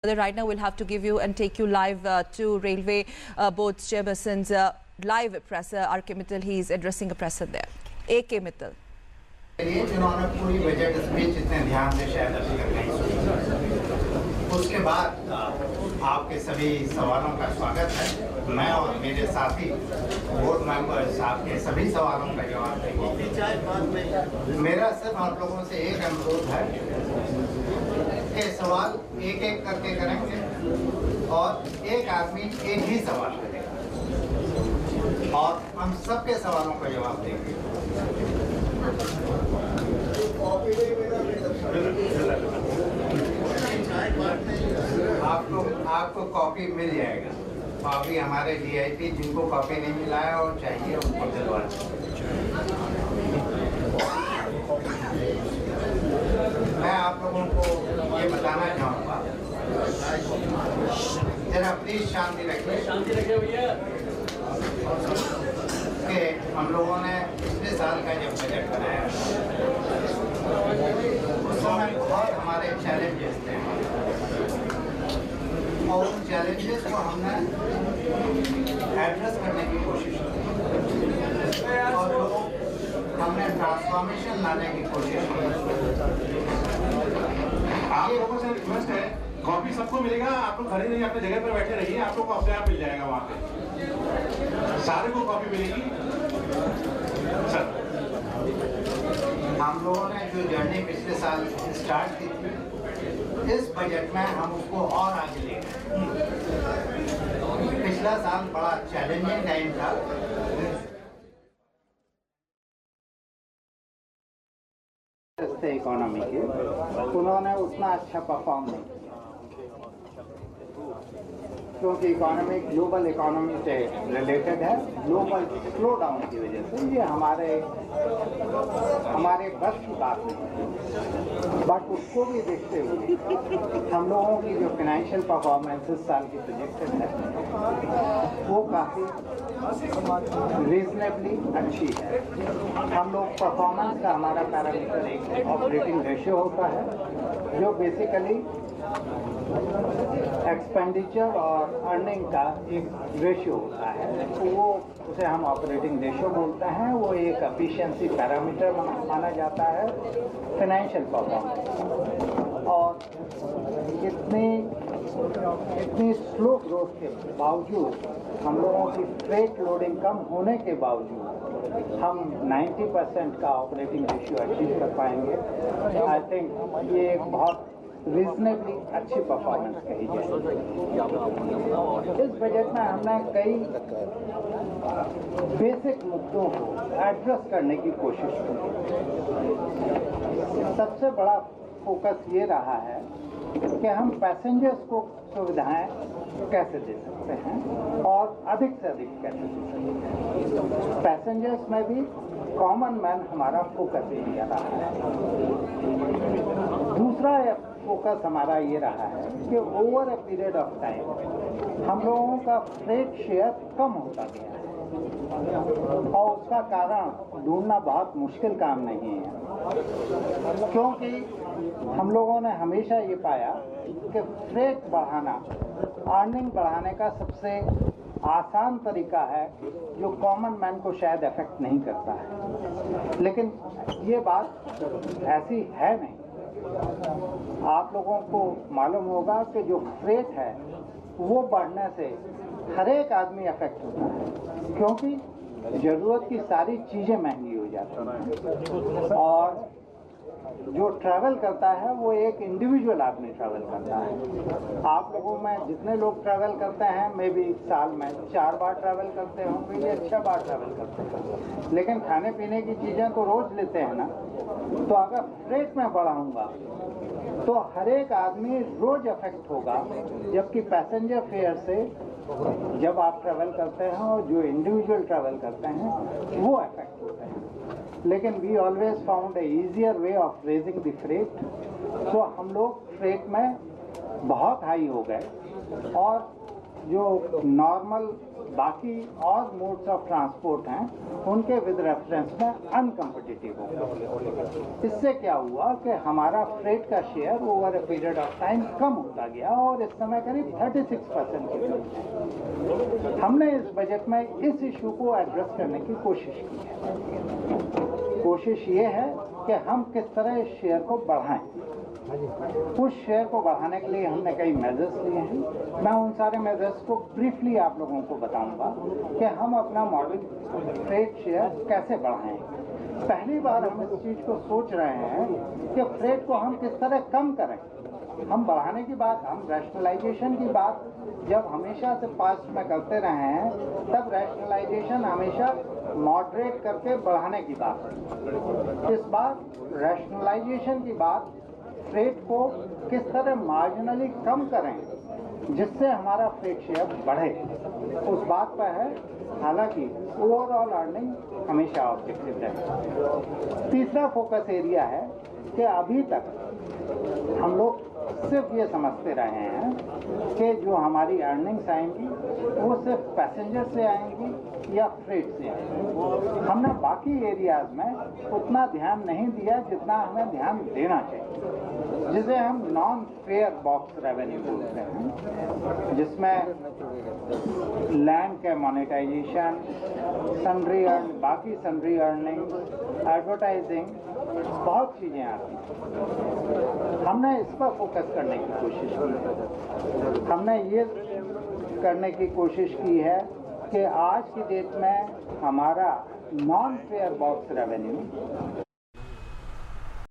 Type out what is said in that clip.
Right now, we'll have to give you and take you live to Railway Board's chairperson's live presser. R.K. Mittal, he is addressing a presser there. A.K. Mittal. जिन्होंने पूरी budget speech इतने ध्यान से शायद अभी तक नहीं सुनी। उसके बाद आपके सभी सवालों का स्वागत है। मैं और मेरे साथी बोर्ड मेंबर्स आपके सभी सवालों का जवाब देंगे। मेरा सिर्फ आप लोगों से एक अनुरोध है कि सवाल एक एक करके करेंगे और एक आदमी एक ही सवाल करेगा और हम सबके सवालों का जवाब देंगे। आपको कॉपी मिल जाएगा। कॉपी हमारे वीआईपी जिनको कॉपी नहीं मिला है और चाहिए उनको दिलवा मैं आप लोगों को ये बताना चाहूँगा, जरा प्लीज शांति रखिए कि हम लोगों ने पिछले साल का जब बजट बनाया उस समय बहुत हमारे चैलेंजेस थे और उन चैलेंजेस को हमने एड्रेस करने की कोशिश की और हमने ट्रांसफॉर्मेशन लाने की कोशिश की। आप लोगों से रिक्वेस्ट है, कॉपी सबको मिलेगा। आप लोग खड़े नहीं, अपने जगह पर बैठे रहिए, आप लोग को अपने आप मिल जाएगा वहाँ पे, सारे को कॉपी मिलेगी। सर, हम लोगों ने जो जर्नी पिछले साल स्टार्ट की थी, इस बजट में हम उसको और आगे ले गए। पिछला साल बड़ा चैलेंजिंग टाइम था। इकोनॉमी के उन्होंने उतना अच्छा परफॉर्म नहीं किया क्योंकि इकोनॉमी ग्लोबल इकोनॉमी से रिलेटेड है। ग्लोबल स्लो डाउन की वजह से ये हमारे बस की बात नहीं, बट उसको भी देखते हुए हम लोगों की जो फाइनेंशियल परफॉर्मेंस इस साल की प्रोजेक्टेड है वो काफ़ी रीजनेबली अच्छी है। हम लोग परफॉर्मेंस का हमारा पैरामीटर एक ऑपरेटिंग रेशियो होता है जो बेसिकली एक्सपेंडिचर और अर्निंग का एक रेशियो होता है, तो वो उसे हम ऑपरेटिंग रेशियो बोलते हैं। वो एक एफिशिएंसी पैरामीटर माना जाता है फाइनेंशियल परफॉर्मेंस। और इतनी स्लो ग्रोथ के बावजूद हम लोगों की फ्रेट लोडिंग कम होने के बावजूद हम 90% का ऑपरेटिंग रेशियो अचीव कर पाएंगे। आई थिंक ये एक बहुत रीजनेबली अच्छी परफॉर्मेंस कही जाए। इस बजट में हमने कई बेसिक मुद्दों को एड्रेस करने की कोशिश की। सबसे बड़ा फोकस ये रहा है कि हम पैसेंजर्स को सुविधाएं कैसे दे सकते हैं और अधिक से अधिक कैसे दे सकते हैं। पैसेंजर्स में भी कॉमन मैन हमारा फोकस एरिया रहा है। दूसरा फोकस हमारा ये रहा है कि over a period of time हम लोगों का फ्रेट शेयर कम होता गया है और उसका कारण ढूंढना बहुत मुश्किल काम नहीं है, क्योंकि हम लोगों ने हमेशा ये पाया कि फ्रेट बढ़ाना अर्निंग बढ़ाने का सबसे आसान तरीका है जो कॉमन मैन को शायद अफेक्ट नहीं करता है, लेकिन ये बात ऐसी है नहीं। आप लोगों को मालूम होगा कि जो फ्रेट है वो बढ़ने से हर एक आदमी अफेक्ट होता है, क्योंकि ज़रूरत की सारी चीज़ें महंगी हो जाती हैं और जो ट्रैवल करता है वो एक इंडिविजुअल आदमी ट्रैवल करता है। आप लोगों में जितने लोग ट्रैवल करते हैं मे बी साल में 4 बार ट्रैवल करते होंगे या 6 बार ट्रैवल करते हैं, लेकिन खाने पीने की चीज़ें तो रोज़ लेते हैं ना। तो अगर फ्रेट में बढ़ाऊंगा तो हर एक आदमी रोज अफेक्ट होगा, जबकि पैसेंजर फेयर से जब आप ट्रैवल करते हैं और जो इंडिविजुअल ट्रैवल करते हैं वो अफेक्ट होते हैं। लेकिन we always found a easier way of raising the fret, तो हम लोग फ्रेट में बहुत हाई हो गए और जो नॉर्मल बाकी और मोड्स ऑफ ट्रांसपोर्ट हैं उनके विद रेफरेंस में अनकम्पिटिटिव होगा। इससे क्या हुआ कि हमारा फ्रेट का share over a period of time कम होता गया और इस समय करीब 36% के करीब है। हमने इस बजट में इस इशू को एड्रेस करने की कोशिश की है। कोशिश ये है कि हम किस तरह इस शेयर को बढ़ाएं। उस शेयर को बढ़ाने के लिए हमने कई मेजर्स लिए हैं। मैं उन सारे मेजर्स को ब्रीफली आप लोगों को बताऊंगा कि हम अपना मॉडल फ्रेट शेयर कैसे बढ़ाएं। पहली बार हम इस चीज़ को सोच रहे हैं कि फ्रेट को हम किस तरह कम करें। हम बढ़ाने की बात, हम रैशनलाइजेशन की बात जब हमेशा से पास्ट में करते रहे हैं, तब रैशनलाइजेशन हमेशा मॉडरेट करके बढ़ाने की बात है। इस बार रैशनलाइजेशन की बात फ्रेट को किस तरह मार्जिनली कम करें जिससे हमारा फ्रेट शेयर बढ़े, उस बात पर है। हालांकि ओवरऑल अर्निंग हमेशा ऑब्जेक्टिव रहे। तीसरा फोकस एरिया है कि अभी तक हम लोग सिर्फ ये समझते रहे हैं कि जो हमारी अर्निंग्स आएंगी वो सिर्फ पैसेंजर से आएंगी या फ्रेट से आएंगी। हमने बाकी एरियाज में उतना ध्यान नहीं दिया जितना हमें ध्यान देना चाहिए, जिसे हम नॉन फेयर बॉक्स रेवेन्यू बोलते हैं, जिसमें लैंड के मोनेटाइजेशन, सन्ड्री बाकी सन्ड्री अर्निंग, एडवर्टाइजिंग, बहुत चीज़ें आती हैं। हमने इस पर फोकस करने की कोशिश की है। हमने ये करने की कोशिश की है कि आज की डेट में हमारा नॉन फेयर बॉक्स रेवेन्यू